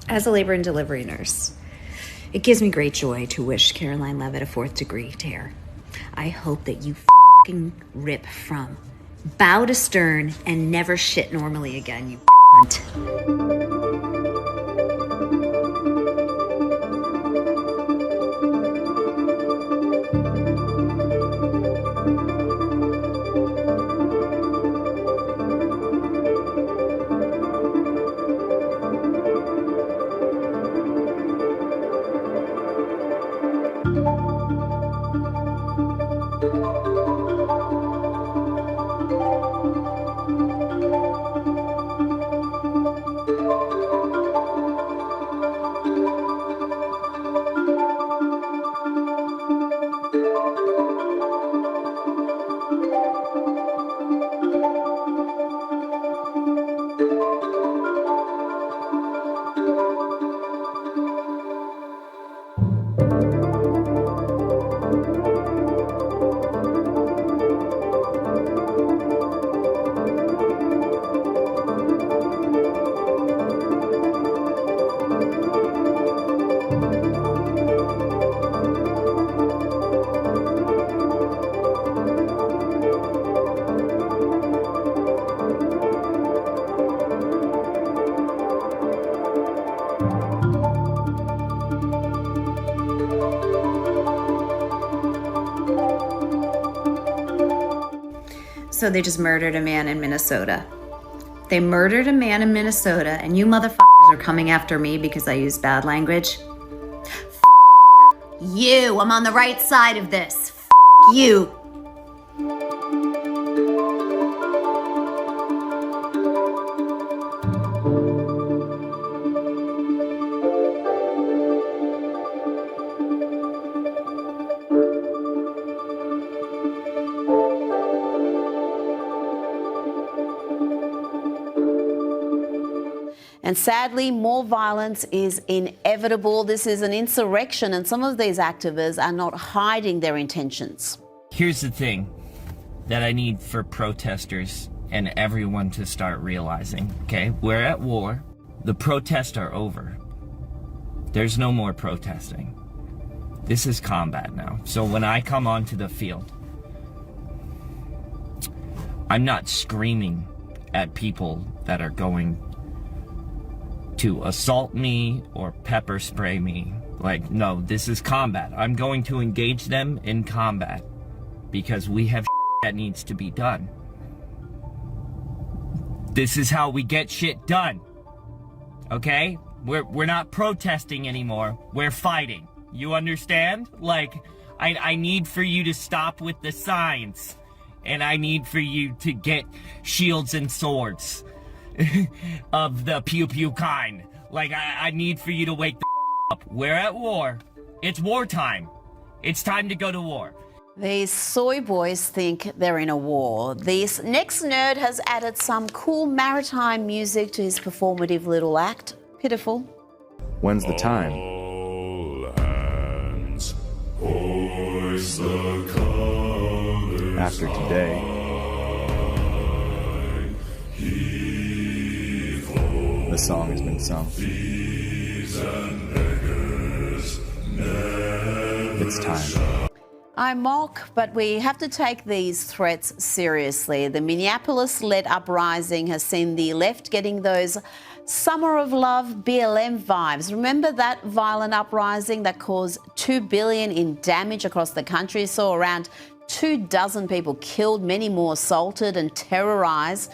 As a labor and delivery nurse, it gives me great joy to wish Karoline Leavitt a 4th degree tear. I hope that you fucking rip from bow to stern and never shit normally again, you cunt. So they just murdered a man in Minnesota. They murdered a man in Minnesota, and you motherfuckers are coming after me because I use bad language. You, I'm on the right side of this. You. And sadly, more violence is inevitable. This is an insurrection, and some of these activists are not hiding their intentions. Here's the thing that I need for protesters and everyone to start realizing, okay? We're at war. The protests are over. There's no more protesting. This is combat now. So when I come onto the field, I'm not screaming at people that are going to assault me or pepper spray me. Like, no, this is combat. I'm going to engage them in combat because we have that needs to be done. This is how we get shit done. Okay? We're not protesting anymore. We're fighting. You understand? Like, I need for you to stop with the signs. And I need for you to get shields and swords. Of the pew-pew kind. Like, I need for you to wake the up. We're at war. It's wartime. It's time to go to war. These soy boys think they're in a war. This next nerd has added some cool maritime music to his performative little act. Pitiful. When's the time? All hands, hoist the colors. After today. The song has been sung. It's time. I mock, but we have to take these threats seriously. The Minneapolis-led uprising has seen the left getting those Summer of Love BLM vibes. Remember that violent uprising that caused $2 billion in damage across the country, saw around 24 people killed, many more assaulted and terrorized,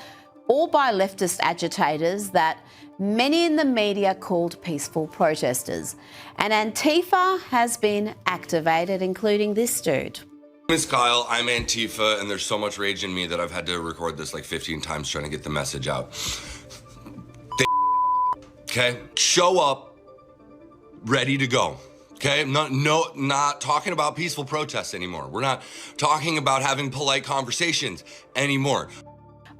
all by leftist agitators that many in the media called peaceful protesters. And Antifa has been activated, including this dude. My name is Kyle, I'm Antifa, and there's so much rage in me that I've had to record this like 15 times trying to get the message out. Okay? Show up, ready to go. Okay? Not talking about peaceful protests anymore. We're not talking about having polite conversations anymore.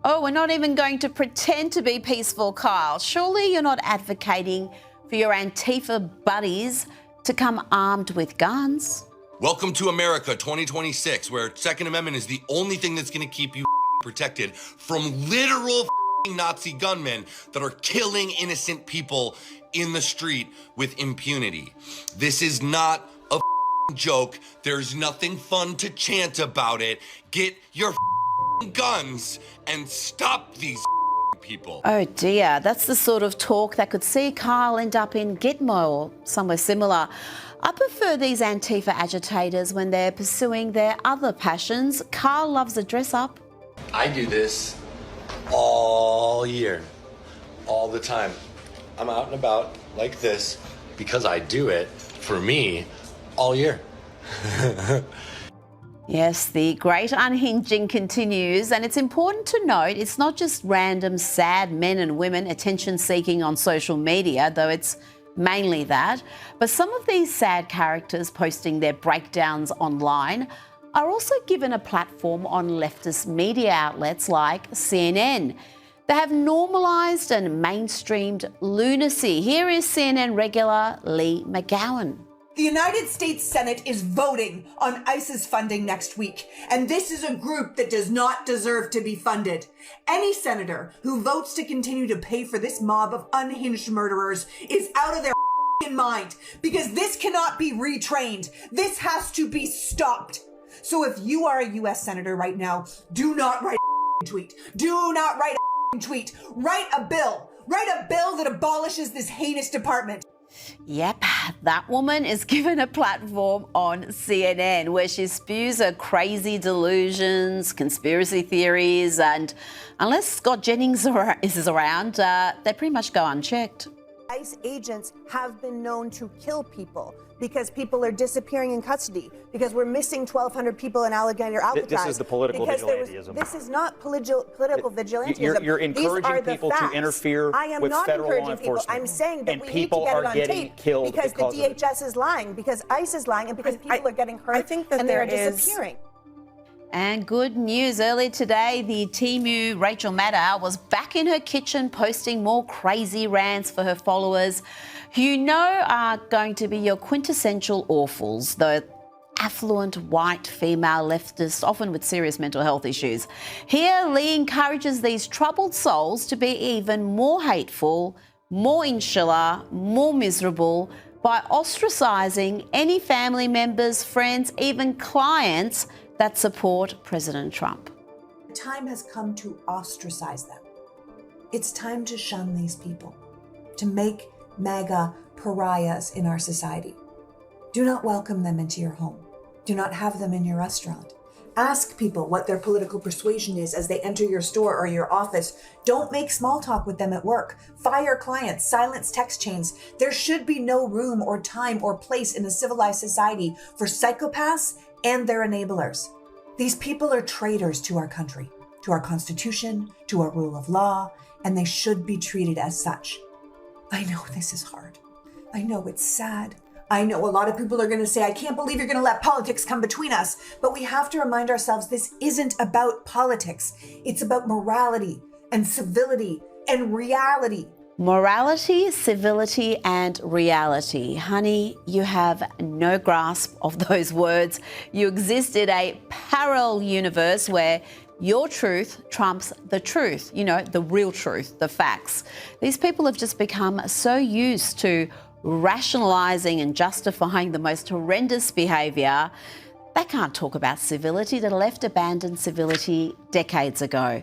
Oh, we're not even going to pretend to be peaceful, Kyle. Surely you're not advocating for your Antifa buddies to come armed with guns? Welcome to America 2026, where Second Amendment is the only thing that's gonna keep you protected from literal Nazi gunmen that are killing innocent people in the street with impunity. This is not a joke. There's nothing fun to chant about it. Get your guns and stop these people. Oh dear, that's the sort of talk that could see Kyle end up in Gitmo or somewhere similar. I prefer these Antifa agitators when they're pursuing their other passions. Kyle loves a dress up. I do this all year, all the time. I'm out and about like this because I do it for me all year. Yes, the great unhinging continues, and it's important to note it's not just random sad men and women attention seeking on social media, though it's mainly that, but some of these sad characters posting their breakdowns online are also given a platform on leftist media outlets like CNN. They have normalised and mainstreamed lunacy. Here is CNN regular Lee McGowan. The United States Senate is voting on ISIS funding next week, and this is a group that does not deserve to be funded. Any senator who votes to continue to pay for this mob of unhinged murderers is out of their mind, because this cannot be retrained. This has to be stopped. So if you are a U.S. senator right now, do not write a tweet. Do not write a tweet. Write a bill. Write a bill that abolishes this heinous department. Yep, that woman is given a platform on CNN where she spews her crazy delusions, conspiracy theories, and unless Scott Jennings is around, they pretty much go unchecked. ICE agents have been known to kill people because people are disappearing in custody, because we're missing 1,200 people in Alligator Alcatraz. This is the political vigilantism. This is not political vigilantism. You're encouraging people to interfere with federal law enforcement. I am not encouraging people. I'm saying that we need to get it on tape because the DHS is lying, because ICE is lying, and because people are getting hurt and they're disappearing. And good news, earlier today, the Timu Rachel Maddow was back in her kitchen posting more crazy rants for her followers, who you know are going to be your quintessential awfuls, the affluent white female leftists, often with serious mental health issues. Here, Lee encourages these troubled souls to be even more hateful, more insular, more miserable, by ostracising any family members, friends, even clients that support President Trump. The time has come to ostracize them. It's time to shun these people, to make MAGA pariahs in our society. Do not welcome them into your home. Do not have them in your restaurant. Ask people what their political persuasion is as they enter your store or your office. Don't make small talk with them at work. Fire clients, silence text chains. There should be no room or time or place in a civilized society for psychopaths and their enablers. These people are traitors to our country, to our Constitution, to our rule of law, and they should be treated as such. I know this is hard. I know it's sad. I know a lot of people are going to say, I can't believe you're going to let politics come between us. But we have to remind ourselves this isn't about politics. It's about morality and civility and reality. Morality, civility, and reality. Honey, you have no grasp of those words. You exist in a parallel universe where your truth trumps the truth, you know, the real truth, the facts. These people have just become so used to rationalising and justifying the most horrendous behaviour, they can't talk about civility. The left abandoned civility decades ago.